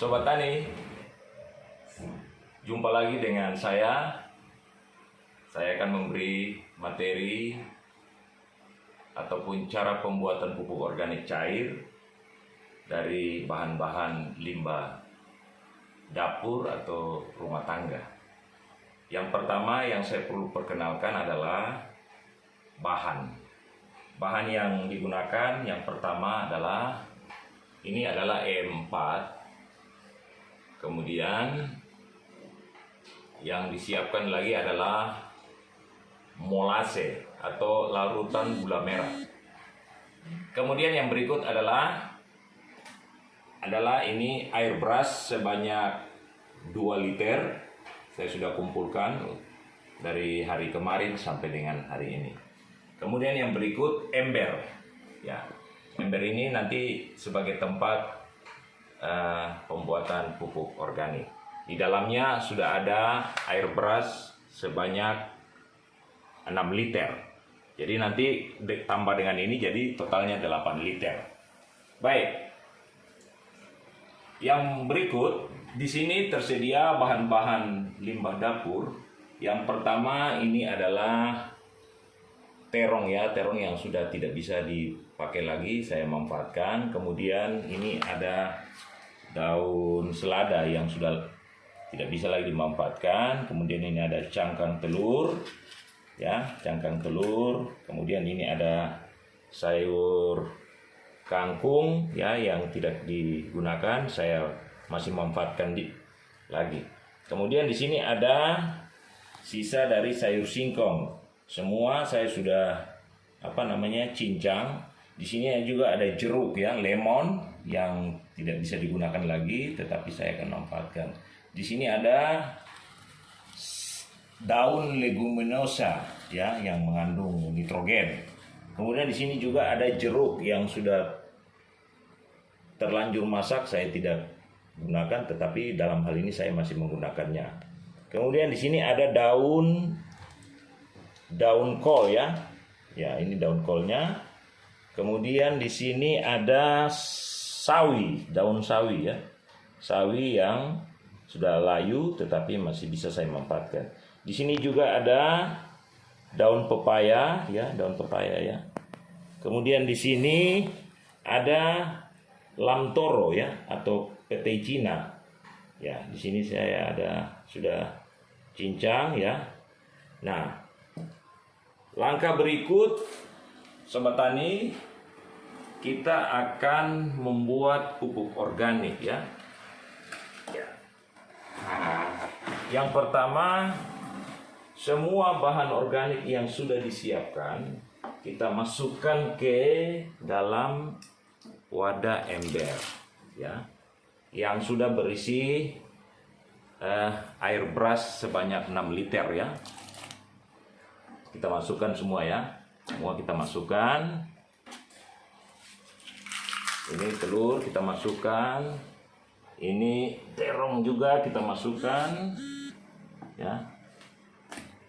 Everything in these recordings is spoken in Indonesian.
Sobat Tani, jumpa lagi dengan saya. Saya akan memberi materi ataupun cara pembuatan pupuk organik cair dari bahan-bahan limbah dapur atau rumah tangga. Yang pertama yang saya perlu perkenalkan adalah bahan. Bahan yang digunakan yang pertama adalah ini adalah E4. Kemudian yang disiapkan lagi adalah molase atau larutan gula merah. Kemudian yang berikut adalah ini air brush sebanyak 2 liter. Saya sudah kumpulkan dari hari kemarin sampai dengan hari ini. Kemudian yang berikut ember. Ya, ember ini nanti sebagai tempat pembuatan pupuk organik. Di dalamnya sudah ada air brush sebanyak 6 liter. Jadi nanti tambah dengan ini jadi totalnya 8 liter. Baik. Yang berikut di sini tersedia bahan-bahan limbah dapur. Yang pertama ini adalah terong ya, terong yang sudah tidak bisa dipakai lagi saya manfaatkan. Kemudian ini ada daun selada yang sudah tidak bisa lagi dimanfaatkan. Kemudian ini ada cangkang telur ya, cangkang telur. Kemudian ini ada sayur kangkung ya yang tidak digunakan, saya masih manfaatkan lagi. Kemudian di sini ada sisa dari sayur singkong. Semua saya sudah cincang. Di sini juga ada jeruk ya, lemon yang tidak bisa digunakan lagi, tetapi saya akan manfaatkan. Di sini ada daun leguminosa ya yang mengandung nitrogen. Kemudian di sini juga ada jeruk yang sudah terlanjur masak, saya tidak gunakan, tetapi dalam hal ini saya masih menggunakannya. Kemudian di sini ada daun kol ya. Ya, ini daun kolnya. Kemudian di sini ada sawi, daun sawi ya. Sawi yang sudah layu tetapi masih bisa saya manfaatkan. Di sini juga ada daun pepaya ya, daun pepaya ya. Kemudian di sini ada lamtoro ya atau petai Cina. Ya, di sini saya sudah cincang ya. Nah, langkah berikut Sobat Tani, kita akan membuat pupuk organik ya. Yang pertama, semua bahan organik yang sudah disiapkan kita masukkan ke dalam wadah ember ya, yang sudah berisi air brush sebanyak 6 liter ya. Kita masukkan semua ya. Semua kita masukkan. Ini telur kita masukkan. Ini terong juga kita masukkan. Ya.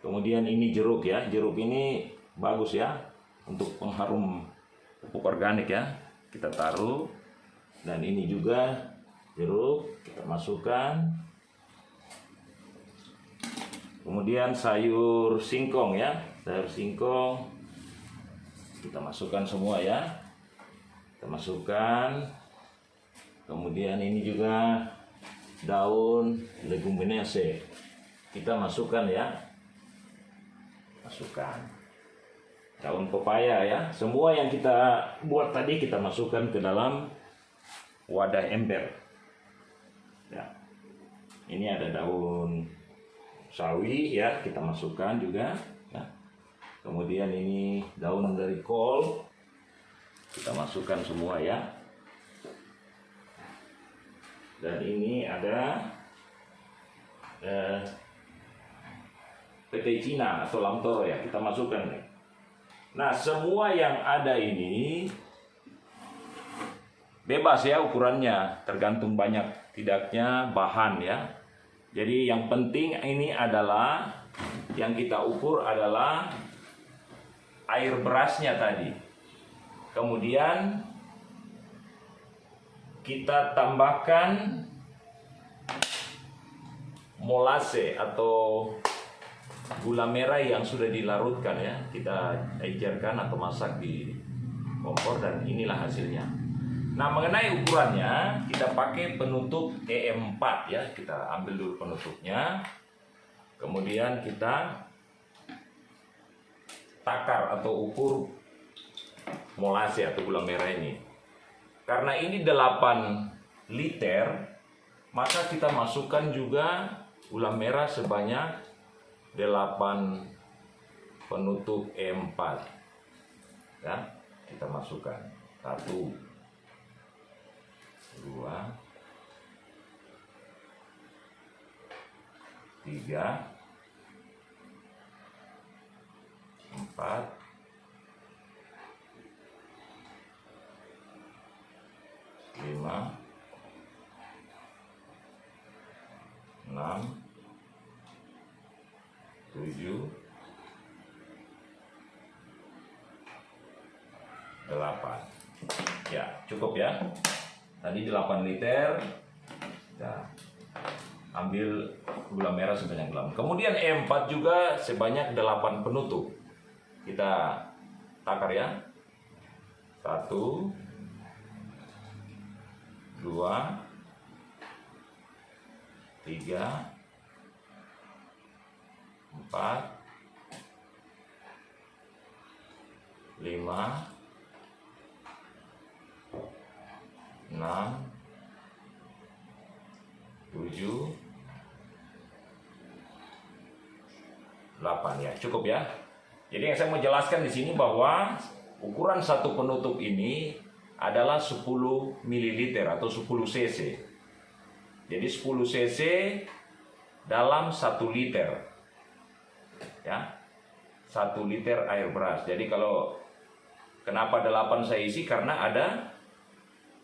Kemudian ini jeruk ya. Jeruk ini bagus ya untuk pengharum pupuk organik ya. Kita taruh. Dan ini juga jeruk kita masukkan. Kemudian sayur singkong ya. Sayur singkong kita masukkan semua ya. Kita masukkan. Kemudian ini juga daun leguminosae. Kita masukkan ya. Masukkan. Daun pepaya ya. Semua yang kita buat tadi kita masukkan ke dalam wadah ember. Ya. Ini ada daun sawi ya, kita masukkan juga ya. Kemudian ini daun dari kol kita masukkan semua ya. Dan ini ada petai Cina atau lamtoro ya, kita masukkan. Nah, semua yang ada ini bebas ya ukurannya, tergantung banyak tidaknya bahan ya. Jadi yang penting ini adalah yang kita ukur adalah air berasnya tadi. Kemudian kita tambahkan molase atau gula merah yang sudah dilarutkan ya. Kita encerkan atau masak di kompor dan inilah hasilnya. Nah, mengenai ukurannya, kita pakai penutup E4 ya. Kita ambil dulu penutupnya. Kemudian kita takar atau ukur molase atau gula merah ini. Karena ini 8 liter, maka kita masukkan juga gula merah sebanyak 8 penutup E4. Ya, kita masukkan 1, 2, 3, 4, 5, 6, 7, 8. Ya, cukup ya. Tadi 8 liter. Ya. Ambil gula merah sebanyak 8. Kemudian E4 juga sebanyak 8 penutup. Kita takar ya. 1, 2, 3, 4, 5, 6, 7, 8 ya, cukup ya. Jadi yang saya mau jelaskan di sini bahwa ukuran satu penutup ini adalah 10 ml atau 10 cc. Jadi 10 cc dalam 1 liter. Ya. 1 liter air beras. Jadi kalau kenapa 8 saya isi karena ada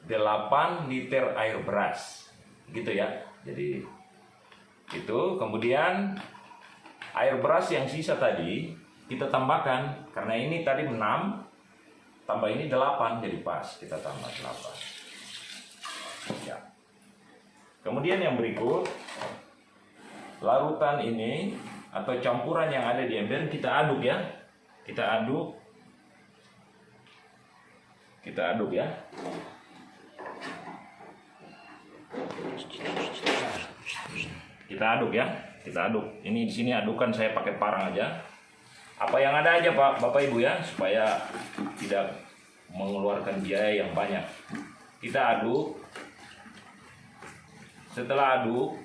8 liter air beras. Gitu ya. Jadi itu kemudian air beras yang sisa tadi kita tambahkan karena ini tadi 6 tambah ini 8 jadi pas kita tambah 8 ya. Kemudian yang berikut larutan ini atau campuran yang ada di ember kita aduk ya. Kita aduk ya. Kita aduk ya. Kita aduk. Ini di sini adukan saya pakai parang aja. Apa yang ada aja Pak, Bapak Ibu ya, supaya tidak mengeluarkan biaya yang banyak. Kita aduk. Setelah aduk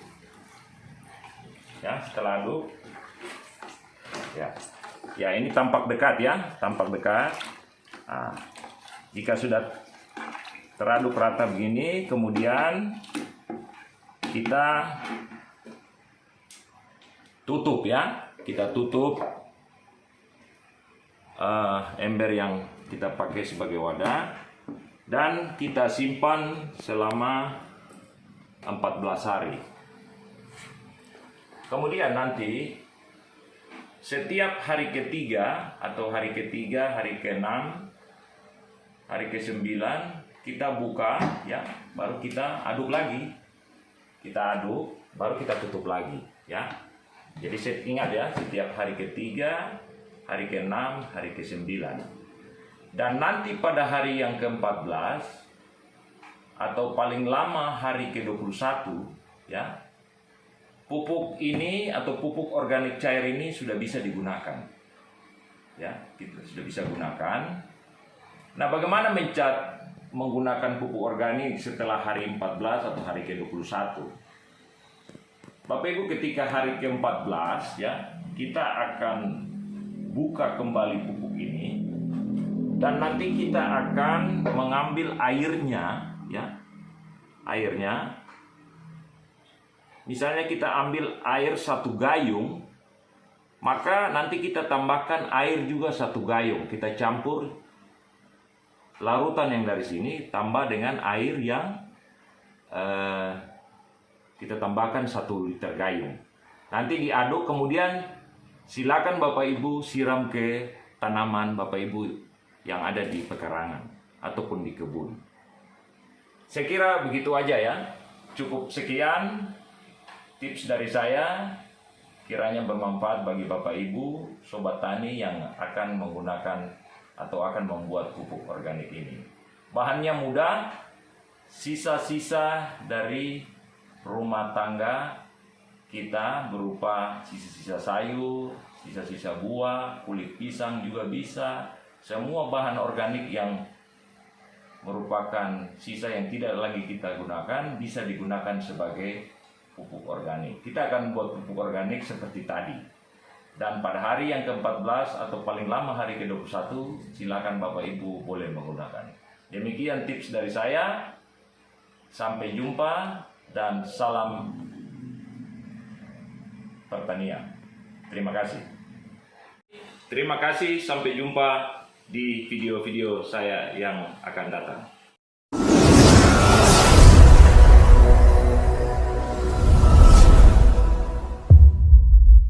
ya, ya ini tampak dekat ya, tampak dekat. Nah, jika sudah teraduk rata begini, kemudian kita tutup ya, kita tutup ember yang kita pakai sebagai wadah dan kita simpan selama 14 hari. Kemudian nanti setiap hari ketiga atau hari ketiga, hari ke-6, hari ke-9 kita buka ya, baru kita aduk lagi. Kita aduk, baru kita tutup lagi ya. Jadi ingat ya, setiap hari ketiga, hari ke-6, hari ke-9. Dan nanti pada hari yang ke-14 atau paling lama hari ke-21 ya, pupuk ini atau pupuk organik cair ini sudah bisa digunakan. Ya, kita sudah bisa gunakan. Nah, bagaimana menggunakan pupuk organik setelah hari 14 atau hari ke-21? Bapak Ibu, ketika hari ke-14 ya, kita akan buka kembali pupuk ini dan nanti kita akan mengambil airnya ya. Airnya misalnya kita ambil air 1 gayung, maka nanti kita tambahkan air juga 1 gayung. Kita campur larutan yang dari sini tambah dengan air yang kita tambahkan 1 liter gayung. Nanti diaduk, kemudian silakan Bapak Ibu siram ke tanaman Bapak Ibu yang ada di pekarangan ataupun di kebun. Saya kira begitu aja ya. Cukup sekian. tips dari saya kiranya bermanfaat bagi Bapak Ibu, Sobat Tani yang akan menggunakan atau akan membuat pupuk organik ini. Bahannya mudah, sisa-sisa dari rumah tangga kita berupa sisa-sisa sayur, sisa-sisa buah, kulit pisang juga bisa. Semua bahan organik yang merupakan sisa yang tidak lagi kita gunakan bisa digunakan sebagai pupuk organik. Kita akan buat pupuk organik seperti tadi. Dan pada hari yang ke-14 atau paling lama hari ke-21, silakan Bapak Ibu boleh menggunakan. Demikian tips dari saya. Sampai jumpa dan salam pertanian. Terima kasih. Terima kasih, sampai jumpa di video-video saya yang akan datang.